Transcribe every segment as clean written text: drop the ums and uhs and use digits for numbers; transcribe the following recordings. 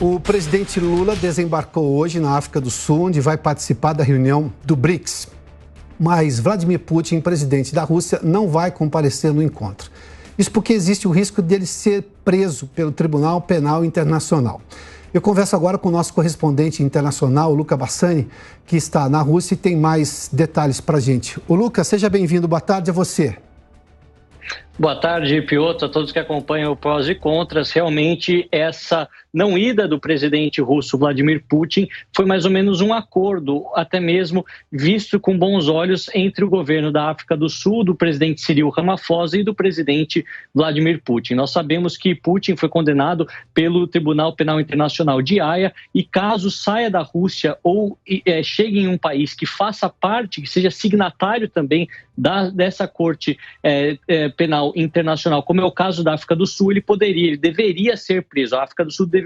O presidente Lula desembarcou hoje na África do Sul, onde vai participar da reunião do BRICS. Mas Vladimir Putin, presidente da Rússia, não vai comparecer no encontro. Isso porque existe o risco dele ser preso pelo Tribunal Penal Internacional. Eu converso agora com o nosso correspondente internacional, o Luca Bassani, que está na Rússia e tem mais detalhes para a gente. O Luca, seja bem-vindo. Boa tarde a você. Boa tarde, Piotr, a todos que acompanham o Prós e Contras. Realmente, essa não ida do presidente russo Vladimir Putin foi mais ou menos um acordo, até mesmo visto com bons olhos entre o governo da África do Sul, do presidente Cyril Ramaphosa e do presidente Vladimir Putin. Nós sabemos que Putin foi condenado pelo Tribunal Penal Internacional de Haia e caso saia da Rússia ou chegue em um país que faça parte, que seja signatário também dessa Corte Penal Internacional, como é o caso da África do Sul, ele deveria ser preso. A África do Sul deveria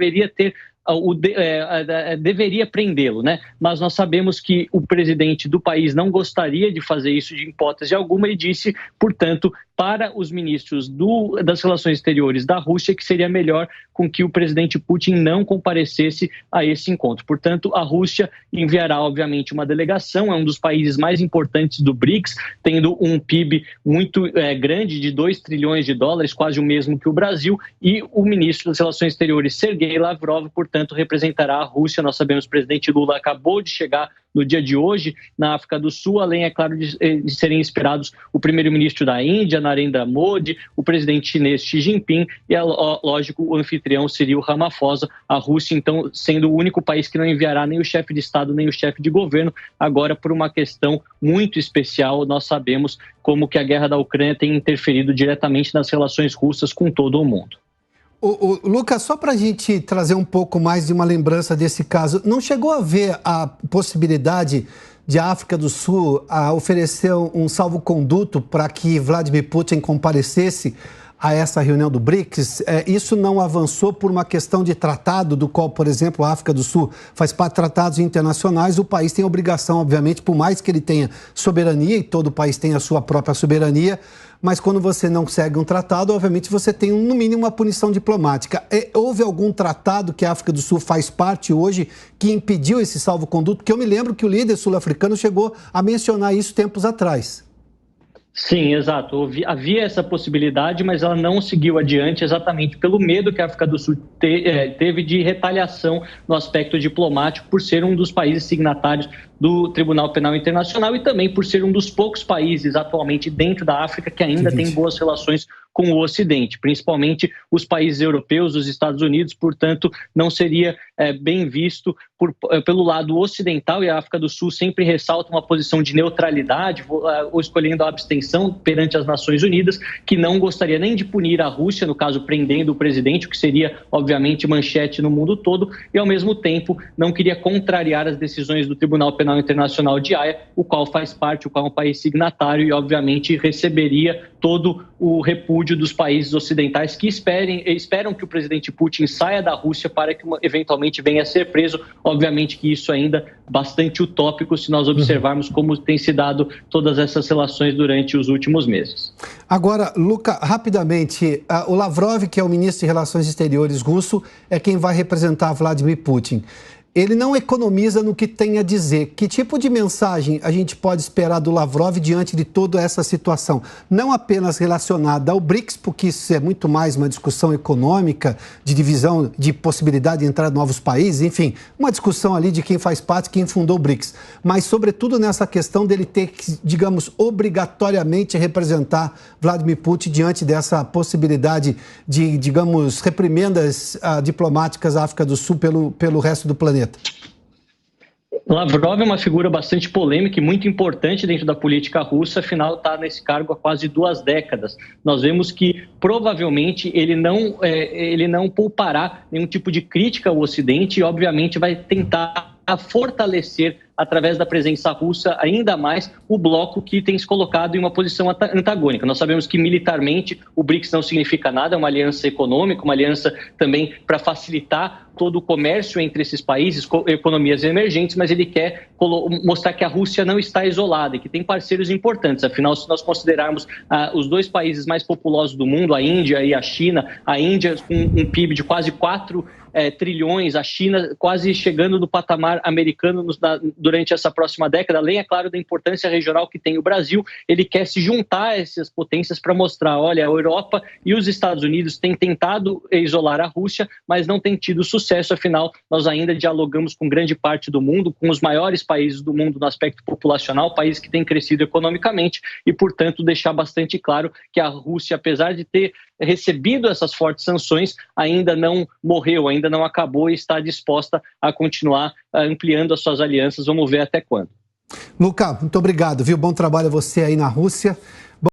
deveria prendê-lo, né? Mas nós sabemos que o presidente do país não gostaria de fazer isso de hipótese alguma e disse, portanto, para os ministros das relações exteriores da Rússia que seria melhor com que o presidente Putin não comparecesse a esse encontro. Portanto, a Rússia enviará, obviamente, uma delegação, é um dos países mais importantes do BRICS, tendo um PIB muito grande, de 2 trilhões de dólares, quase o mesmo que o Brasil, e o ministro das relações exteriores, Sergei Lavrov, portanto, representará a Rússia. Nós sabemos que o presidente Lula acabou de chegar no dia de hoje na África do Sul, além, é claro, de serem esperados o primeiro-ministro da Índia, Narendra Modi, o presidente chinês Xi Jinping e, lógico, o anfitrião Cyril Ramaphosa. A Rússia, então, sendo o único país que não enviará nem o chefe de Estado nem o chefe de governo, agora por uma questão muito especial. Nós sabemos como que a guerra da Ucrânia tem interferido diretamente nas relações russas com todo o mundo. Lucas, só para a gente trazer um pouco mais de uma lembrança desse caso, não chegou a ver a possibilidade de a África do Sul oferecer um salvo-conduto para que Vladimir Putin comparecesse a essa reunião do BRICS? Isso não avançou por uma questão de tratado, do qual, por exemplo, a África do Sul faz parte de tratados internacionais. O país tem obrigação, obviamente, por mais que ele tenha soberania, e todo país tem a sua própria soberania, mas quando você não segue um tratado, obviamente você tem, no mínimo, uma punição diplomática. Houve algum tratado que a África do Sul faz parte hoje que impediu esse salvo-conduto? Porque eu me lembro que o líder sul-africano chegou a mencionar isso tempos atrás. Sim, exato. Havia essa possibilidade, mas ela não seguiu adiante exatamente pelo medo que a África do Sul teve de retaliação no aspecto diplomático por ser um dos países signatários do Tribunal Penal Internacional e também por ser um dos poucos países atualmente dentro da África que ainda tem boas relações com o Ocidente, principalmente os países europeus, os Estados Unidos. Portanto, não seria bem visto pelo lado ocidental, e a África do Sul sempre ressalta uma posição de neutralidade, ou escolhendo a abstenção perante as Nações Unidas, que não gostaria nem de punir a Rússia, no caso prendendo o presidente, o que seria obviamente manchete no mundo todo, e ao mesmo tempo não queria contrariar as decisões do Tribunal Penal Internacional de Haia, o qual faz parte, o qual é um país signatário e obviamente receberia todo o repúdio dos países ocidentais que esperam que o presidente Putin saia da Rússia para que eventualmente venha a ser preso. Obviamente que isso ainda é bastante utópico se nós observarmos como tem se dado todas essas relações durante os últimos meses. Agora, Luca, rapidamente, o Lavrov, que é o ministro de Relações Exteriores russo, é quem vai representar Vladimir Putin. Ele não economiza no que tem a dizer. Que tipo de mensagem a gente pode esperar do Lavrov diante de toda essa situação? Não apenas relacionada ao BRICS, porque isso é muito mais uma discussão econômica, de divisão, de possibilidade de entrar novos países, enfim, uma discussão ali de quem faz parte, quem fundou o BRICS. Mas, sobretudo, nessa questão dele ter que, digamos, obrigatoriamente representar Vladimir Putin diante dessa possibilidade de, digamos, reprimendas diplomáticas à África do Sul pelo resto do planeta. Lavrov é uma figura bastante polêmica e muito importante dentro da política russa, afinal está nesse cargo há quase 2 décadas. Nós vemos que provavelmente ele não poupará nenhum tipo de crítica ao Ocidente e obviamente vai tentar fortalecer através da presença russa, ainda mais o bloco que tem se colocado em uma posição antagônica. Nós sabemos que militarmente o BRICS não significa nada, é uma aliança econômica, uma aliança também para facilitar todo o comércio entre esses países, economias emergentes, mas ele quer mostrar que a Rússia não está isolada e que tem parceiros importantes. Afinal, se nós considerarmos os dois países mais populosos do mundo, a Índia e a China, a Índia com um PIB de quase 4 trilhões, a China quase chegando no patamar americano durante essa próxima década, além, é claro, da importância regional que tem o Brasil, ele quer se juntar a essas potências para mostrar, olha, a Europa e os Estados Unidos têm tentado isolar a Rússia, mas não têm tido sucesso, afinal, nós ainda dialogamos com grande parte do mundo, com os maiores países do mundo no aspecto populacional, países que têm crescido economicamente e, portanto, deixar bastante claro que a Rússia, apesar de ter recebido essas fortes sanções, ainda não morreu, ainda não acabou e está disposta a continuar ampliando as suas alianças. Vamos ver até quando. Luca, muito obrigado, viu? Bom trabalho a você aí na Rússia.